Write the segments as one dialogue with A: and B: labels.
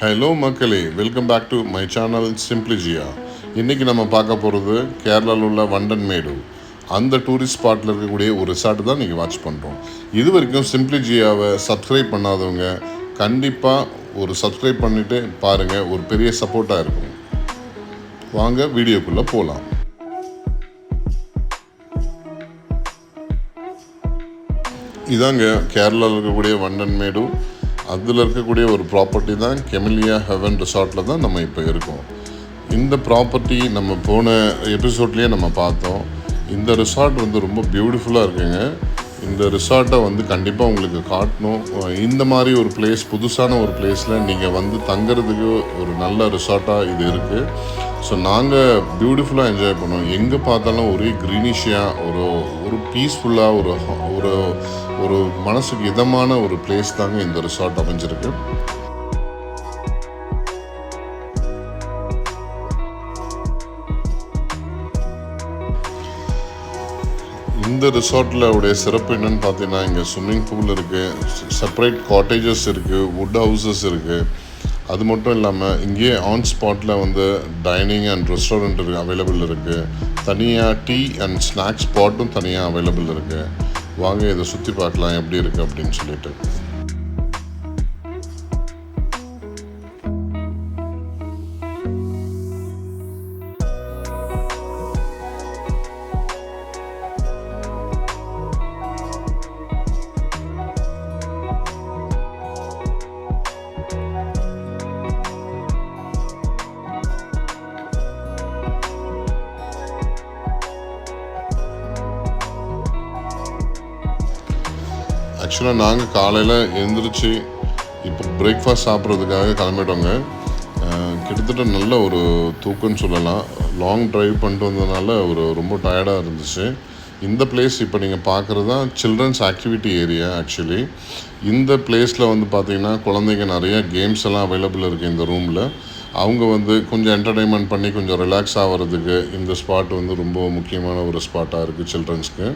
A: Hello மக்களே, welcome back to my channel Simplijiya. இன்றைக்கி நம்ம பார்க்க போகிறது கேரளாவில் உள்ள வண்டன்மேடு. அந்த டூரிஸ்ட் ஸ்பாட்டில் இருக்கக்கூடிய ஒரு ரிசார்ட் தான் நீங்கள் வாட்ச் பண்ணுறோம். இது வரைக்கும் சிம்பிளிஜியாவை சப்ஸ்கிரைப் பண்ணாதவங்க கண்டிப்பாக ஒரு சப்ஸ்கிரைப் பண்ணிவிட்டு பாருங்கள், ஒரு பெரிய சப்போர்ட்டாக இருக்கும். வாங்க வீடியோக்குள்ளே போகலாம். இதாங்க கேரளாவில் இருக்கக்கூடிய வண்டன்மேடு. அதில் இருக்கக்கூடிய ஒரு ப்ராப்பர்ட்டி தான் கெமிலியா ஹெவன் ரிசார்ட்டில் தான் நம்ம இப்போ இருக்கோம். இந்த ப்ராப்பர்ட்டி நம்ம போன எபிசோட்லேயே நம்ம பார்த்தோம். இந்த ரிசார்ட் ரொம்ப பியூட்டிஃபுல்லாக இருக்குங்க. இந்த ரிசார்ட்டை கண்டிப்பாக உங்களுக்கு காட்டணும். இந்த மாதிரி ஒரு பிளேஸ், புதுசான ஒரு பிளேஸில் நீங்கள் தங்கிறதுக்கு ஒரு நல்ல ரிசார்ட்டாக இது இருக்குது. ஸோ நாங்கள் பியூட்டிஃபுல்லாக என்ஜாய் பண்ணோம். எங்கே பார்த்தாலும் ஒரே க்ரீனிஷியாக, ஒரு பீஸ்ஃபுல்லாக, ஒரு ஒரு மனசுக்கு இதமான ஒரு பிளேஸ் தாங்க இந்த ரிசார்ட் அமைஞ்சிருக்கு. இந்த ரிசார்ட்டில் உடைய சிறப்பு என்னென்னு பார்த்தீங்கன்னா, இங்கே ஸ்விம்மிங் பூல் இருக்குது, செப்பரேட் காட்டேஜஸ் இருக்குது, வுட் ஹவுசஸ் இருக்குது. அது மட்டும் இல்லாமல் இங்கேயே ஆன் ஸ்பாட்டில் டைனிங் அண்ட் ரெஸ்டாரண்ட் அவைலபிள் இருக்குது. தனியாக டீ அண்ட் ஸ்நாக்ஸ் ஸ்பாட்டும் தனியாக அவைலபிள் இருக்குது. வாங்க இதை சுற்றி பார்க்கலாம் எப்படி இருக்குது அப்படின்னு சொல்லிட்டு. ஆக்சுவலாக நாங்கள் காலையில் எழுந்திரிச்சு இப்போ பிரேக்ஃபாஸ்ட் சாப்பிட்றதுக்காக கிளம்பிட்டோங்க. கிட்டத்தட்ட நல்ல ஒரு தூக்கம்னு சொல்லலாம். லாங் ட்ரைவ் பண்ணிட்டு வந்ததுனால ரொம்ப டயர்டாக இருந்துச்சு. இந்த பிளேஸ் இப்போ நீங்கள் பார்க்குறது தான் சில்ட்ரன்ஸ் ஆக்டிவிட்டி ஏரியா. ஆக்சுவலி இந்த பிளேஸில் பார்த்திங்கன்னா குழந்தைங்க நிறையா கேம்ஸ் எல்லாம் அவைலபிள் இருக்குது இந்த ரூமில். அவங்க கொஞ்சம் என்டர்டெயின்மெண்ட் பண்ணி கொஞ்சம் ரிலாக்ஸ் ஆகிறதுக்கு இந்த ஸ்பாட் ரொம்ப முக்கியமான ஒரு ஸ்பாட்டாக இருக்குது சில்ட்ரன்ஸ்க்கு.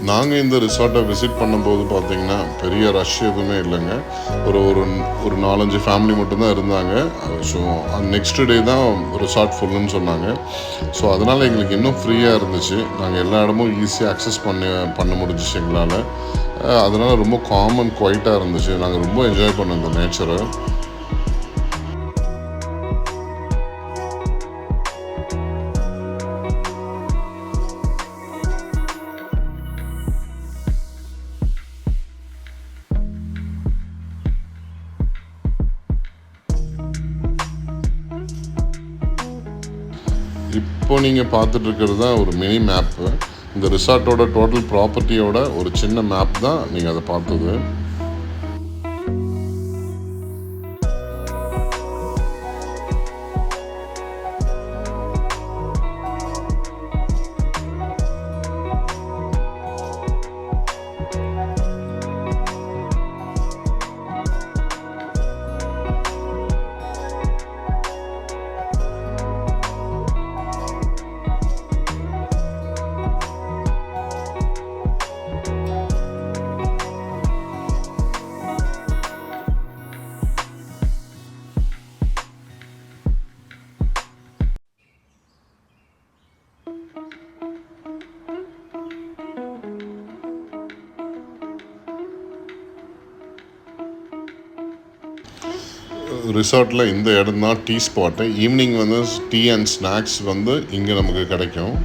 A: நாங்கள் இந்த ரிசார்ட்டை விசிட் பண்ணும்போது பார்த்திங்கன்னா பெரிய ரஷ் எதுவுமே இல்லைங்க. ஒரு ஒரு 4-5 ஃபேமிலி மட்டும்தான் இருந்தாங்க. ஸோ நெக்ஸ்ட் டே தான் ரிசார்ட் ஃபுல்லுன்னு சொன்னாங்க. ஸோ அதனால் எங்களுக்கு இன்னும் ஃப்ரீயாக இருந்துச்சு. நாங்கள் எல்லா இடமும் ஈஸியாக அக்சஸ் பண்ண முடிஞ்சிச்சு எங்களால். அதனால் ரொம்ப காமன் குவைட்டாக இருந்துச்சு. நாங்கள் ரொம்ப என்ஜாய் பண்ணோம் இந்த நேச்சரை. இப்போ நீங்கள் பார்த்துட்ருக்கிறது தான் ஒரு மினி மேப்பு. இந்த ரிசார்ட்டோட டோட்டல் ப்ராப்பர்ட்டியோட ஒரு சின்ன மேப் தான் நீங்கள் அதை பார்த்தது. ரிசார்ட்டில் இந்த இடம் தான் tea spot. Evening tea and snacks இங்கே நமக்கு கிடைக்கும்.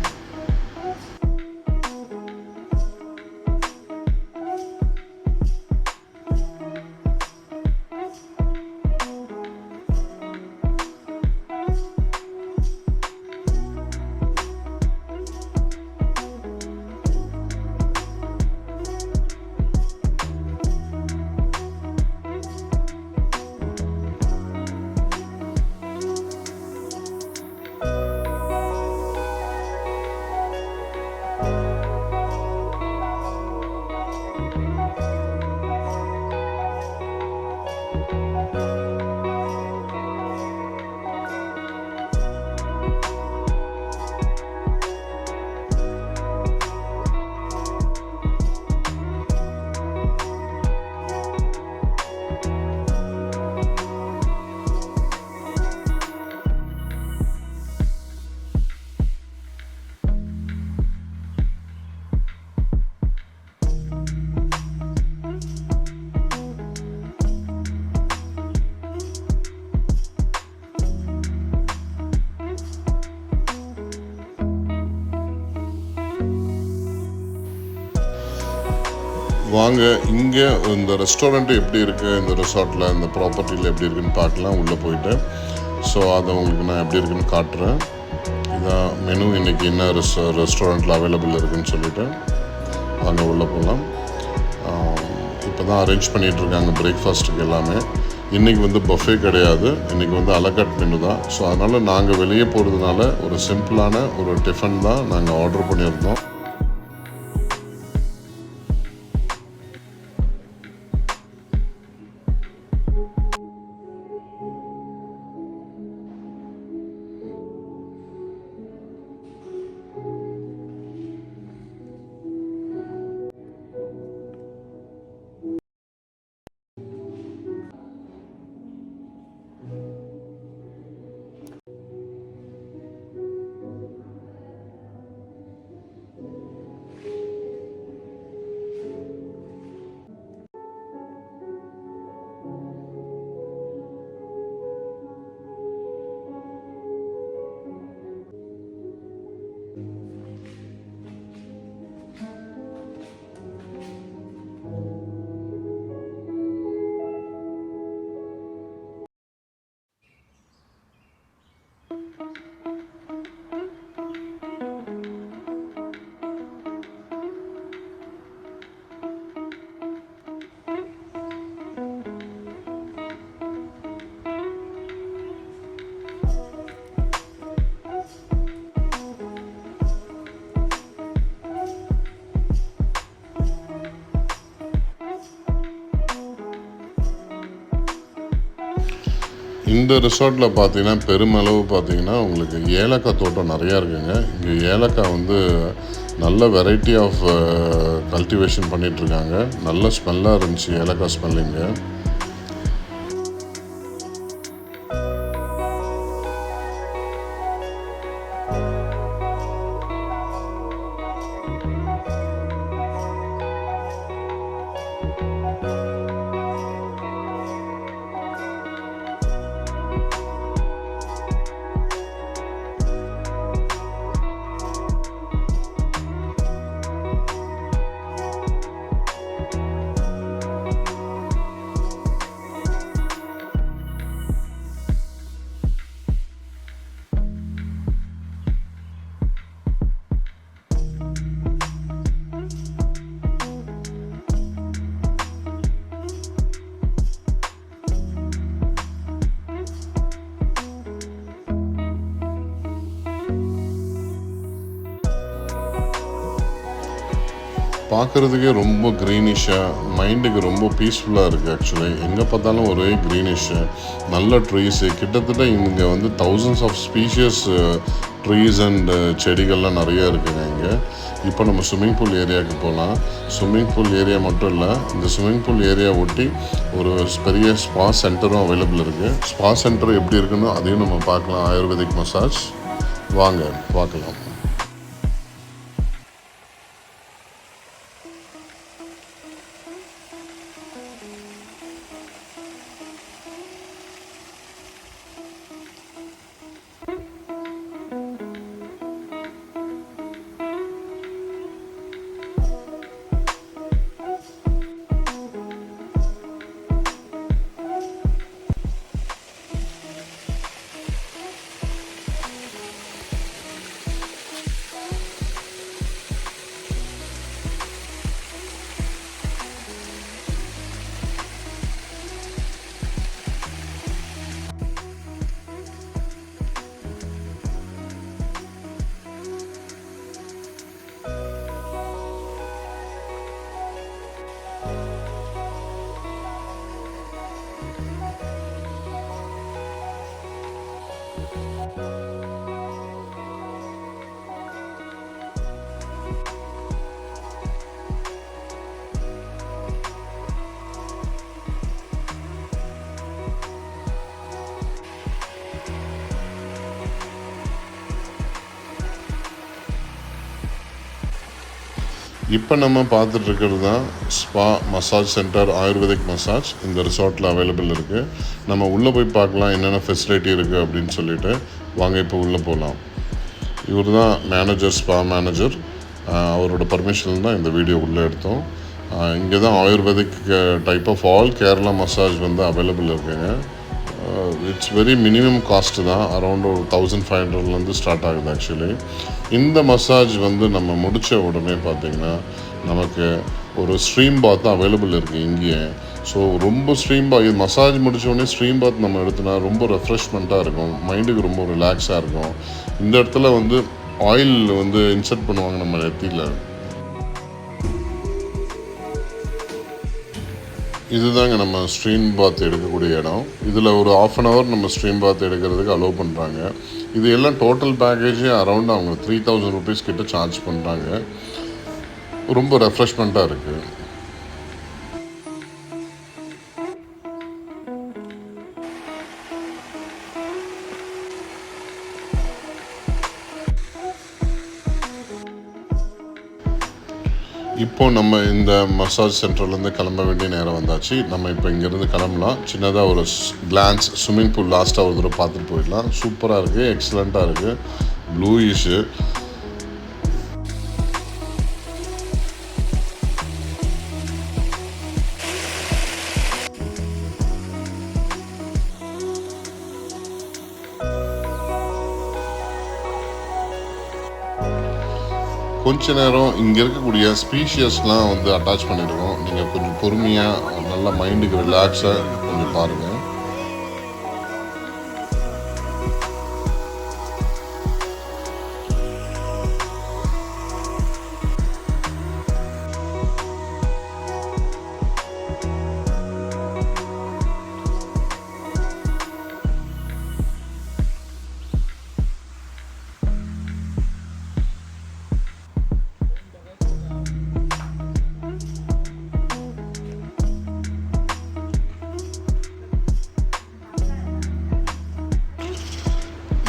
A: வாங்க இங்கே இந்த ரெஸ்டாரண்ட்டு எப்படி இருக்குது, இந்த ரெசார்ட்டில் இந்த ப்ராப்பர்ட்டியில் எப்படி இருக்குதுன்னு பார்க்கலாம் உள்ளே போயிட்டு. ஸோ அதை உங்களுக்கு நான் எப்படி இருக்குன்னு காட்டுறேன். இதான் மெனு, இன்றைக்கி என்ன ரெஸ்டாரண்ட்டில் அவைலபிள் இருக்குதுன்னு சொல்லிவிட்டு வாங்க உள்ளே போகலாம். இப்போ தான் அரேஞ்ச் பண்ணிகிட்ருக்காங்க பிரேக்ஃபாஸ்ட்டுக்கு எல்லாமே. இன்றைக்கி வந்து பஃபே கிடையாது, இன்றைக்கி வந்து அலகட் மெனு தான். ஸோ அதனால் நாங்கள் வெளியே போகிறதுனால ஒரு சிம்பிளான ஒரு டிஃபன் தான் நாங்கள் ஆர்டர் பண்ணியிருந்தோம். இந்த ரிசார்ட்டில் பார்த்தீங்கன்னா பெருமளவு பார்த்தீங்கன்னா உங்களுக்கு ஏலக்காய் தோட்டம் நிறையா இருக்குங்க. இங்கே ஏலக்காய் வந்து நல்ல வெரைட்டி ஆஃப் கல்டிவேஷன் பண்ணிகிட்ருக்காங்க. நல்ல ஸ்மெல்லாக இருந்துச்சு ஏலக்காய் ஸ்மெல் இங்கே. பார்க்குறதுக்கே ரொம்ப க்ரீனிஷாக, மைண்டுக்கு ரொம்ப பீஸ்ஃபுல்லாக இருக்குது. ஆக்சுவலி எங்கே பார்த்தாலும் ஒரே க்ரீனிஷு, நல்ல ட்ரீஸு. கிட்டத்தட்ட இங்கே வந்து thousands of species trees and செடிகள்லாம் நிறையா இருக்குங்க இங்கே. இப்போ நம்ம ஸ்விம்மிங் பூல் ஏரியாவுக்கு போகலாம். ஸ்விம்மிங் பூல் ஏரியா மட்டும் இல்லை, இந்த ஸ்விம்மிங் பூல் ஏரியா ஒட்டி ஒரு பெரிய ஸ்பா சென்டரும் அவைலபிள் இருக்குது. ஸ்பா சென்டர் எப்படி இருக்குன்னு அதையும் நம்ம பார்க்கலாம். ஆயுர்வேதிக் மசாஜ் வாங்க பார்க்கலாம். இப்போ நம்ம பார்த்துட்ருக்கிறது தான் spa massage centre, ayurvedic massage இந்த ரிசார்ட்டில் அவைலபிள் இருக்குது. நம்ம உள்ளே போய் பார்க்கலாம் என்னென்ன ஃபெசிலிட்டி இருக்குது அப்படின்னு சொல்லிட்டு. வாங்க இப்போ உள்ளே போகலாம். இவர் தான் மேனேஜர், ஸ்பா மேனேஜர். அவரோட பர்மிஷன் தான் இந்த வீடியோ உள்ளே எடுத்தோம். இங்கே தான் ayurvedic type of all Kerala massage வந்து அவைலபிள் இருக்குங்க. இட்ஸ் வெரி மினிமம் காஸ்ட்டு தான், அரௌண்ட் ஒரு 1500 ஸ்டார்ட் ஆகுது ஆக்சுவலி. இந்த மசாஜ் வந்து நம்ம முடித்த உடனே பார்த்திங்கன்னா நமக்கு ஒரு ஸ்ட்ரீம் பாத் அவைலபிள் இருக்குது இங்கேயே. ஸோ ரொம்ப ஸ்ட்ரீம் பாத், இது மசாஜ் முடித்த உடனே ஸ்ட்ரீம் பாத் நம்ம எடுத்தோன்னா ரொம்ப ரெஃப்ரெஷ்மெண்ட்டாக இருக்கும், மைண்டுக்கு ரொம்ப ரிலாக்ஸாக இருக்கும். இந்த இடத்துல வந்து ஆயில் வந்து இன்சர்ட் பண்ணுவாங்க நம்ம நெத்தியில். இதுதாங்க நம்ம ஸ்ட்ரீம் பாத் எடுக்கக்கூடிய இடம். இதில் ஒரு 1/2 hour நம்ம ஸ்ட்ரீம் பாத் எடுக்கிறதுக்கு அலோவ் பண்ணுறாங்க. இது எல்லாம் டோட்டல் பேக்கேஜே அரௌண்ட் அவங்க 3000 rupees கிட்ட சார்ஜ் பண்ணுறாங்க. ரொம்ப ரெஃப்ரெஷ்மெண்ட்டாக இருக்குது. இப்போது நம்ம இந்த மசாஜ் சென்டர்லேருந்து கிளம்ப வேண்டிய நேரம் வந்தாச்சு. நம்ம இப்போ இங்கேருந்து கிளம்பலாம். சின்னதாக ஒரு கிளான்ஸ் ஸ்விம்மிங் பூல் லாஸ்ட்டாக ஒரு தடவை பார்த்துட்டு போயிடலாம். சூப்பராக இருக்குது, எக்ஸலண்ட்டாக இருக்குது, ப்ளூயிஷு. கொஞ்ச நேரம் இங்கே இருக்கக்கூடிய ஸ்பீஷியஸ்லாம் வந்து அட்டாச் பண்ணியிருக்கோம். நீங்கள் கொஞ்சம் பொறுமையாக நல்லா மைண்டுக்கு ரிலாக்ஸாக கொஞ்சம் பாருங்கள்.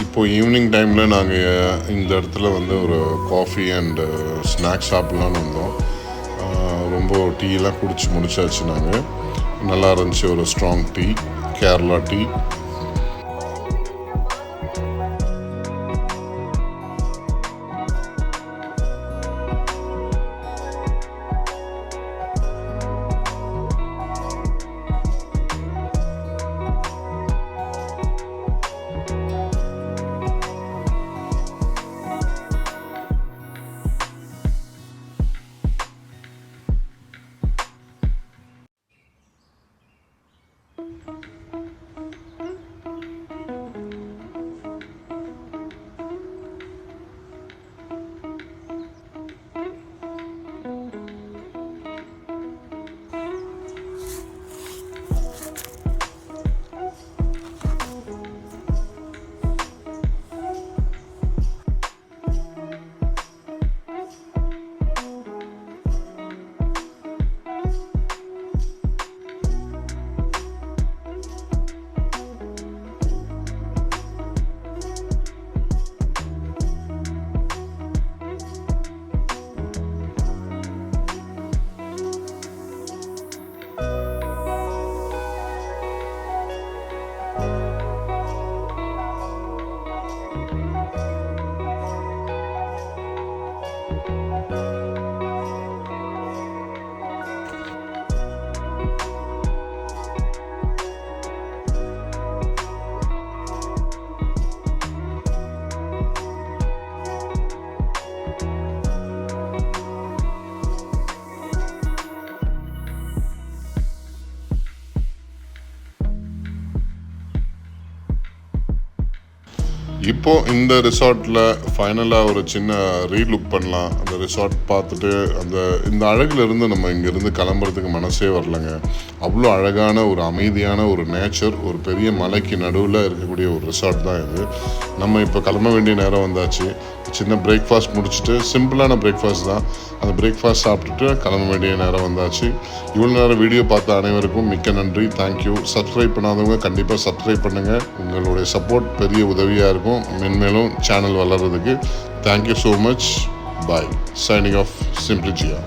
A: இப்போது ஈவினிங் டைமில் நாங்கள் இந்த இடத்துல வந்து ஒரு காஃபி அண்டு ஸ்நாக்ஸ் சாப்பிட்லான்னு வந்தோம். ரொம்ப டீயெல்லாம் குடிச்சு முடிச்சாச்சு. நாங்கள் நல்லா இருந்துச்சு, ஒரு ஸ்ட்ராங் டீ, கேரளா டீ. இப்போது இந்த ரிசார்ட்டில் ஃபைனலாக ஒரு சின்ன ரீலுக் பண்ணலாம். அந்த ரிசார்ட் பார்த்துட்டு இந்த அழகுலேருந்து நம்ம இங்கேருந்து கிளம்புறதுக்கு மனசே வரலைங்க. அவ்வளோ அழகான ஒரு அமைதியான ஒரு நேச்சர், ஒரு பெரிய மலைக்கு நடுவில் இருக்கக்கூடிய ஒரு ரிசார்ட் தான் இது. நம்ம இப்போ கிளம்ப வேண்டிய நேரம் வந்தாச்சு. சின்ன பிரேக்ஃபாஸ்ட் முடிச்சுட்டு, சிம்பிளான பிரேக்ஃபாஸ்ட் தான், அந்த பிரேக்ஃபாஸ்ட் சாப்பிட்டுட்டு கிளம்ப வேண்டிய நேரம் வந்தாச்சு. இவ்வளோ நேரம் வீடியோ பார்த்த அனைவருக்கும் மிக்க நன்றி, தேங்க்யூ. சப்ஸ்கிரைப் பண்ணாதவங்க கண்டிப்பாக சப்ஸ்கிரைப் பண்ணுங்கள். உங்களுடைய சப்போர்ட் பெரிய உதவியாக இருக்கும் மென்மேலும் சேனல் வளர்கிறதுக்கு. Thank you so much. Bye. Signing off, simply ஜியா.